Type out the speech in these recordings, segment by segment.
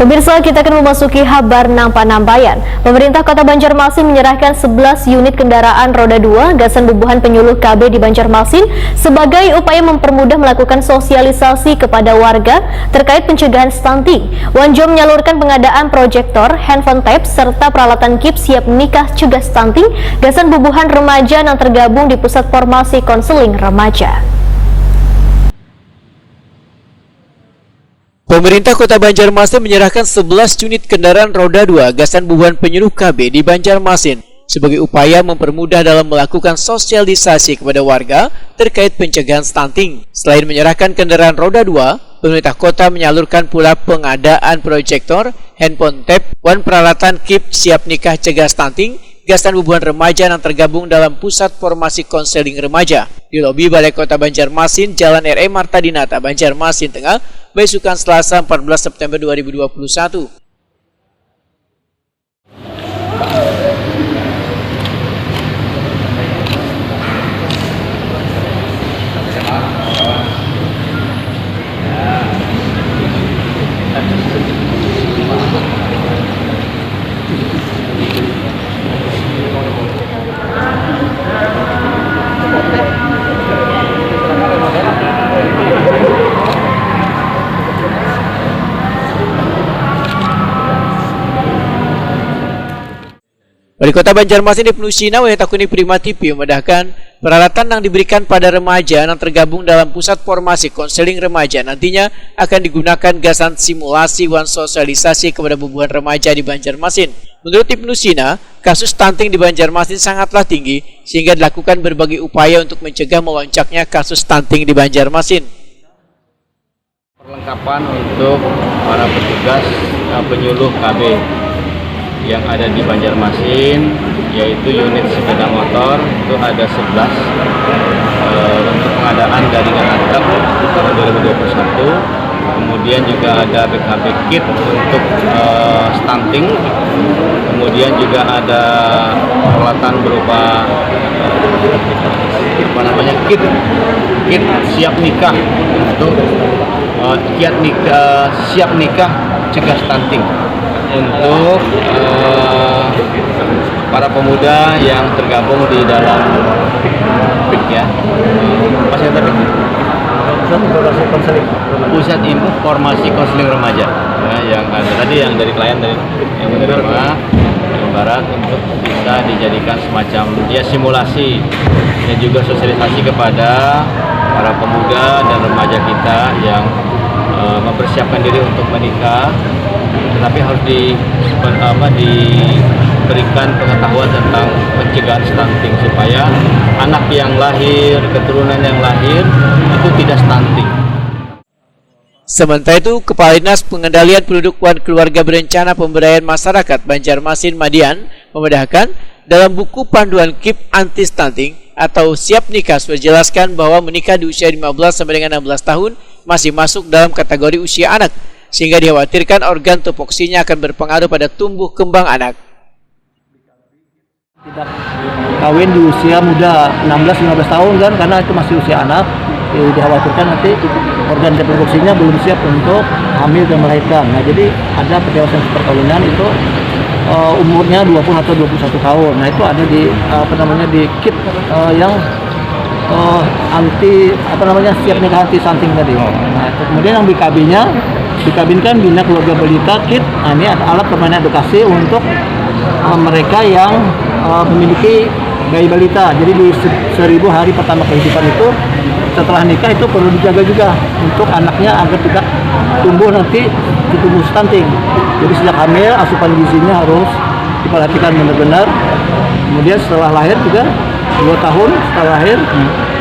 Pemirsa, kita akan memasuki kabar Nampa-Nampayan. Pemerintah Kota Banjarmasin menyerahkan 11 unit kendaraan roda 2 gasan bubuhan penyuluh KB di Banjarmasin sebagai upaya mempermudah melakukan sosialisasi kepada warga terkait pencegahan stunting. Wanjo menyalurkan pengadaan proyektor, handphone tape, serta peralatan kit siap nikah cegah stunting gasan bubuhan remaja yang tergabung di Pusat Formasi Konseling Remaja. Pemerintah Kota Banjarmasin menyerahkan 11 unit kendaraan roda 2 gasan bubuhan penyuluh KB di Banjarmasin sebagai upaya mempermudah dalam melakukan sosialisasi kepada warga terkait pencegahan stunting. Selain menyerahkan kendaraan roda 2, pemerintah kota menyalurkan pula pengadaan proyektor, handphone tape, peralatan kit siap nikah cegah stunting gasan bubuhan remaja yang tergabung dalam Pusat Formasi Konseling Remaja di lobi Balai Kota Banjarmasin, Jalan R.E. Marta Dinata, Banjarmasin Tengah, besukan Selasa 14 September 2021. Wali Kota Banjarmasin Ibnu Sina Wayatakuni Prima TV memedahkan peralatan yang diberikan pada remaja yang tergabung dalam Pusat Formasi Konseling Remaja nantinya akan digunakan gasan simulasi sosialisasi kepada bubuhan remaja di Banjarmasin. Menurut Ibnu Sina, kasus stunting di Banjarmasin sangatlah tinggi sehingga dilakukan berbagai upaya untuk mencegah melonjaknya kasus stunting di Banjarmasin. Perlengkapan untuk para petugas penyuluh KB yang ada di Banjarmasin, yaitu unit sepeda motor itu ada 11 untuk pengadaan jaringan antar tahun 2021. Kemudian juga ada BKB kit untuk stunting. Kemudian juga ada peralatan berupa kit siap nikah untuk siap nikah cegah stunting untuk para pemuda yang tergabung di dalam PIK ya, Pusat Informasi Konseling Remaja ya, yang ada tadi yang dari klien yang menerima ibarat untuk bisa dijadikan semacam ya simulasi dan juga sosialisasi kepada para pemuda dan remaja kita yang mempersiapkan diri untuk menikah, tetapi harus diberikan pengetahuan tentang pencegahan stunting supaya anak yang lahir, keturunan yang lahir itu tidak stunting. Sementara itu, Kepala Dinas Pengendalian Penduduk dan Keluarga Berencana Pemberdayaan Masyarakat Banjarmasin Madian memedahkan dalam buku panduan KIP anti stunting atau siap nikah menjelaskan bahwa menikah di usia 15 sampai dengan 16 tahun masih masuk dalam kategori usia anak, sehingga dikhawatirkan organ tupoksinya akan berpengaruh pada tumbuh kembang anak. Tidak kawin di usia muda 16-15 tahun kan, karena itu masih usia anak, dikhawatirkan nanti organ reproduksinya belum siap untuk hamil dan melahirkan. Nah, jadi ada pendewasaan perkawinan itu umurnya 20 atau 21 tahun. Nah, itu ada di di kit yang siap nikah anti stunting tadi. Nah, kemudian yang dikabinkan Bina Keluarga Balita kit. Nah, ini ada alat permainan edukasi untuk mereka yang memiliki bayi balita. Jadi di 1000 hari pertama kehidupan itu setelah nikah itu perlu dijaga juga untuk anaknya agar tidak tumbuh nanti tumbuh stunting. Jadi sejak hamil asupan gizinya harus diperhatikan benar-benar. Kemudian setelah lahir juga 2 tahun setelah lahir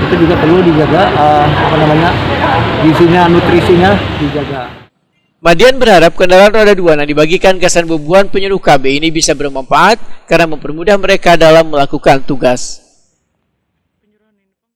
itu juga perlu dijaga gizinya, nutrisinya dijaga. Madian berharap kendaraan roda 2 yang dibagikan gasan bubuhan penyuluh KB ini bisa bermanfaat karena mempermudah mereka dalam melakukan tugas.